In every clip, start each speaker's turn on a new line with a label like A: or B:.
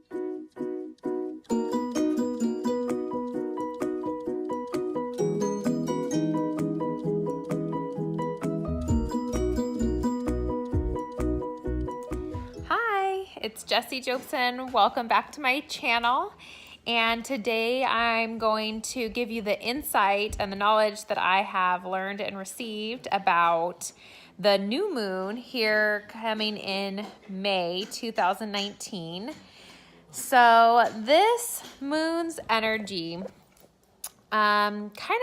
A: Hi, it's Jessie Jobson. Welcome back to my channel. And today I'm going to give you the insight and the knowledge that I have learned and received about the new moon here coming in May 2019. So this moon's energy, it's kind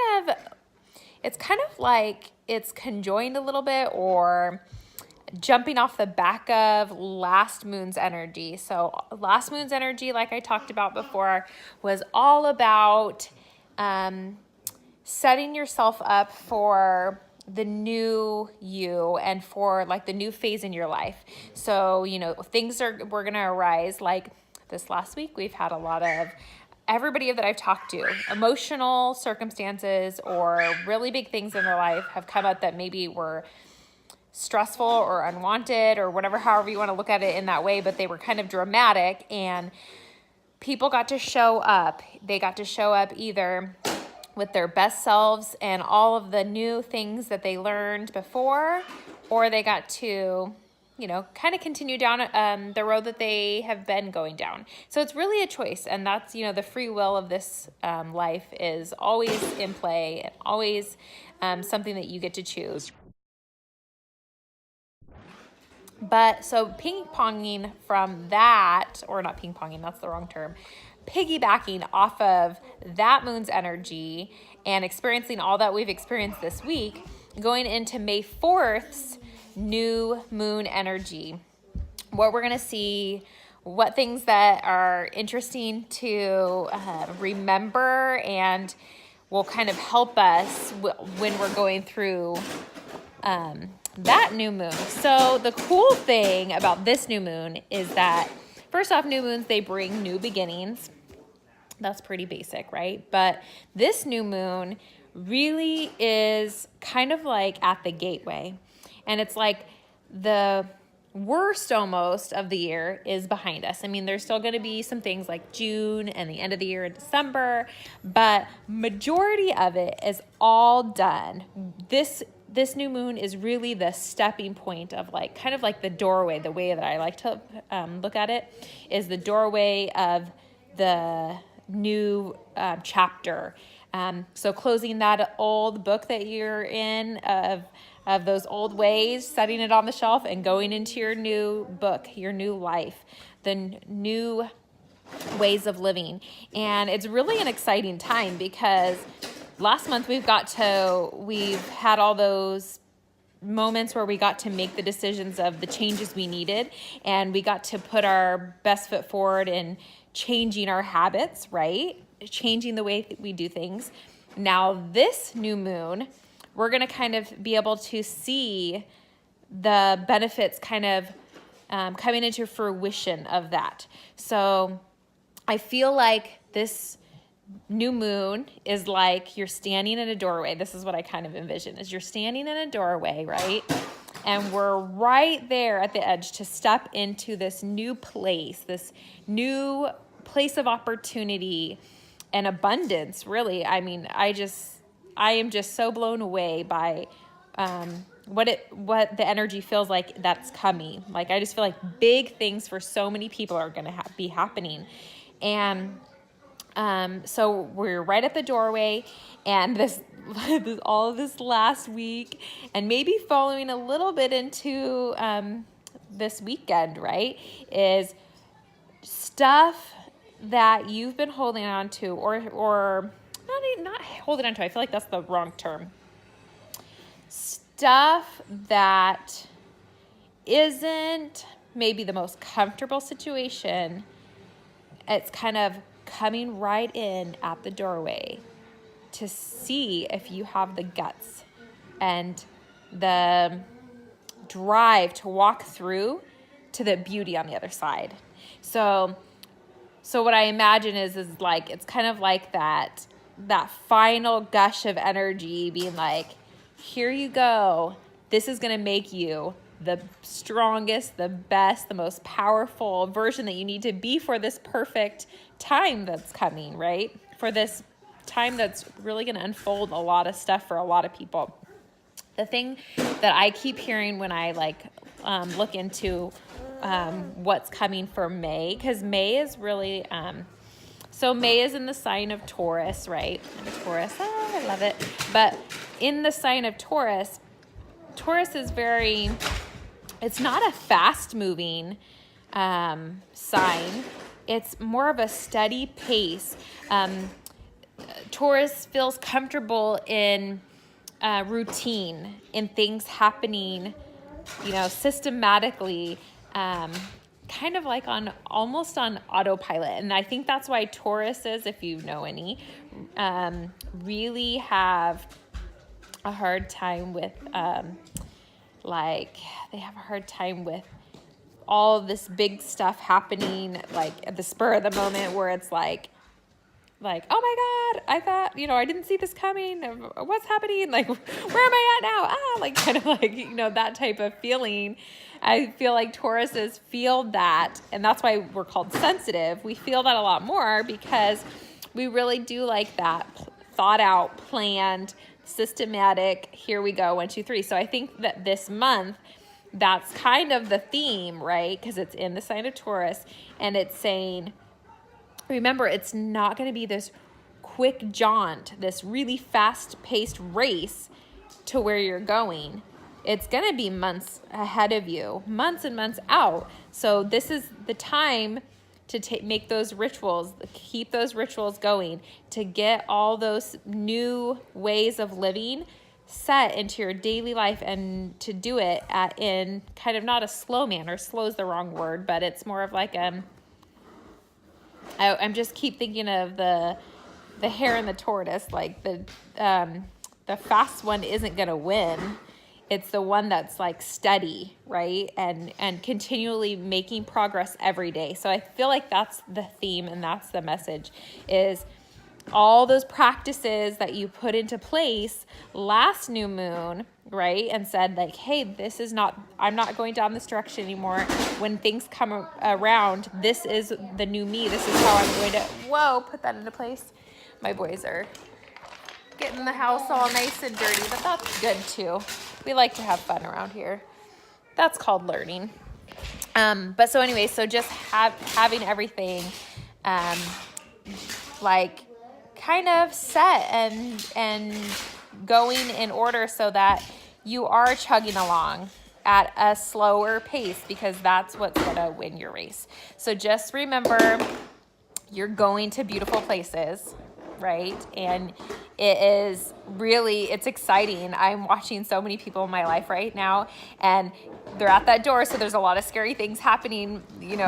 A: of like it's conjoined a little bit or jumping off the back of last moon's energy. So last moon's energy, like I talked about before, was all about setting yourself up for the new you and for like the new phase in your life. So, we're going to arise. Like this last week, we've had a lot of everybody that I've talked to, emotional circumstances or really big things in their life have come up that maybe were stressful or unwanted or whatever, however you want to look at it in that way, but they were kind of dramatic, and people got to show up. They got to show up either with their best selves and all of the new things that they learned before, or they got to, kind of continue down the road that they have been going down. So it's really a choice, and that's, the free will of this life is always in play and always something that you get to choose. But so ping-ponging from that, or not ping-ponging, that's the wrong term, piggybacking off of that moon's energy and experiencing all that we've experienced this week, going into May 4th's new moon energy, what we're going to see, what things that are interesting to remember and will kind of help us when we're going through that new moon. So the cool thing about this new moon is that, first off, new moons, they bring new beginnings. That's pretty basic, right? But this new moon really is kind of like at the gateway. And it's like the worst almost of the year is behind us. I mean, there's still going to be some things like June and the end of the year in December, but majority of it is all done. This new moon is really the stepping point of kind of like the doorway. The way that I like to look at it is the doorway of the new chapter. So closing that old book that you're in of those old ways, setting it on the shelf and going into your new book, your new life, the new ways of living. And it's really an exciting time because last month we've had all those moments where we got to make the decisions of the changes we needed, and we got to put our best foot forward in changing our habits, right? Changing the way that we do things. Now this new moon, we're going to kind of be able to see the benefits kind of coming into fruition of that. So I feel like this new moon is like you're standing in a doorway. This is what I kind of envision, is you're standing in a doorway, right? And we're right there at the edge to step into this new place of opportunity and abundance, really. I mean, I am just so blown away by what the energy feels like that's coming. Like, I just feel like big things for so many people are going to be happening. And so we're right at the doorway, and all of this last week, and maybe following a little bit into this weekend, right, is stuff that you've been holding on to, or not holding on to. I feel like that's the wrong term. Stuff that isn't maybe the most comfortable situation. It's kind of coming right in at the doorway to see if you have the guts and the drive to walk through to the beauty on the other side. So what I imagine is like, it's kind of like that final gush of energy being like, here you go. This is going to make you the strongest, the best, the most powerful version that you need to be for this perfect time that's coming, right? For this time that's really going to unfold a lot of stuff for a lot of people. The thing that I keep hearing when I look into what's coming for May, because May is really, so May is in the sign of Taurus, right? Taurus, I love it. But in the sign of Taurus, Taurus is it's not a fast moving sign. It's more of a steady pace. Taurus feels comfortable in routine, in things happening, systematically, kind of like almost on autopilot. And I think that's why Tauruses, if you know any, really have a hard time with, they have a hard time with all this big stuff happening, like at the spur of the moment, where it's like, oh my God, I thought, I didn't see this coming. What's happening? Like, where am I at now? Kind of that type of feeling. I feel like Tauruses feel that, and that's why we're called sensitive. We feel that a lot more because we really do like that thought out, planned, systematic, here we go, 1, 2, 3. So I think that this month, that's kind of the theme, right? Because it's in the sign of Taurus, and it's saying, remember, it's not going to be this quick jaunt, this really fast-paced race to where you're going. It's going to be months ahead of you, months and months out. So this is the time to make those rituals, keep those rituals going, to get all those new ways of living set into your daily life, and to do it in kind of not a slow manner. Slow is the wrong word, but it's more of like I'm just keep thinking of the hare and the tortoise. Like the fast one isn't gonna win. It's the one that's like steady, right? And continually making progress every day. So I feel like that's the theme, and that's the message, is all those practices that you put into place last new moon, right? And said like, hey, I'm not going down this direction anymore. When things come around, this is the new me. This is how I'm going to, put that into place. My boys are getting the house all nice and dirty, but that's good too. We like to have fun around here. That's called learning. But so anyway, so just having everything, kind of set and going in order so that you are chugging along at a slower pace, because that's what's going to win your race. So just remember, you're going to beautiful places, right? And it's exciting. I'm watching so many people in my life right now, and they're at that door. So there's a lot of scary things happening, in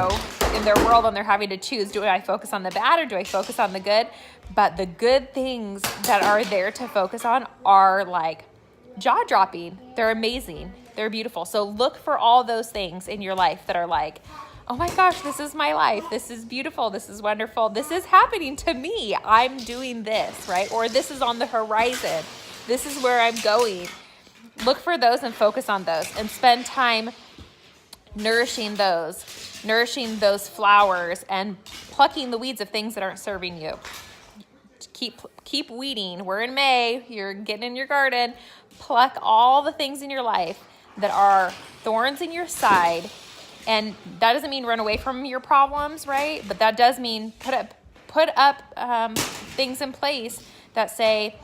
A: their world, and they're having to choose, do I focus on the bad or do I focus on the good? But the good things that are there to focus on are like jaw-dropping. They're amazing. They're beautiful. So look for all those things in your life that are like, oh my gosh, this is my life. This is beautiful. This is wonderful. This is happening to me. I'm doing this, right? Or this is on the horizon. This is where I'm going. Look for those and focus on those, and spend time nourishing those flowers and plucking the weeds of things that aren't serving you. Keep weeding. We're in May. You're getting in your garden. Pluck all the things in your life that are thorns in your side. And that doesn't mean run away from your problems, right? But that does mean put up things in place that say,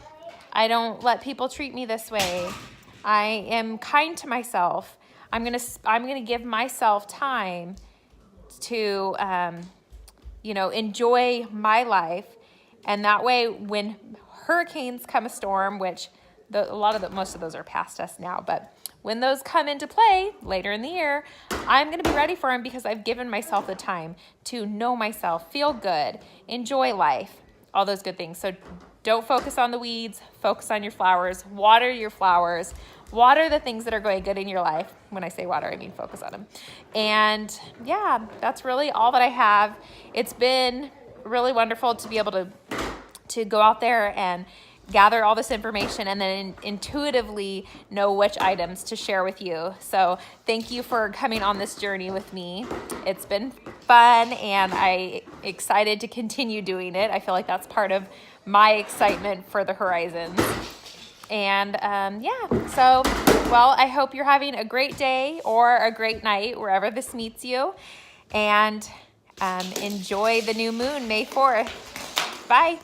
A: I don't let people treat me this way. I am kind to myself. I'm gonna give myself time to enjoy my life. And that way, when hurricanes come a storm, which most of those are past us now, but when those come into play later in the year, I'm going to be ready for them, because I've given myself the time to know myself, feel good, enjoy life, all those good things. So don't focus on the weeds, focus on your flowers, water your flowers, water the things that are going good in your life. When I say water, I mean focus on them. And yeah, that's really all that I have. It's been really wonderful to be able to go out there and gather all this information and then intuitively know which items to share with you. So thank you for coming on this journey with me. It's been fun and I'm excited to continue doing it. I feel like that's part of my excitement for the horizons. And so, well, I hope you're having a great day or a great night wherever this meets you. And enjoy the new moon, May 4th. Bye.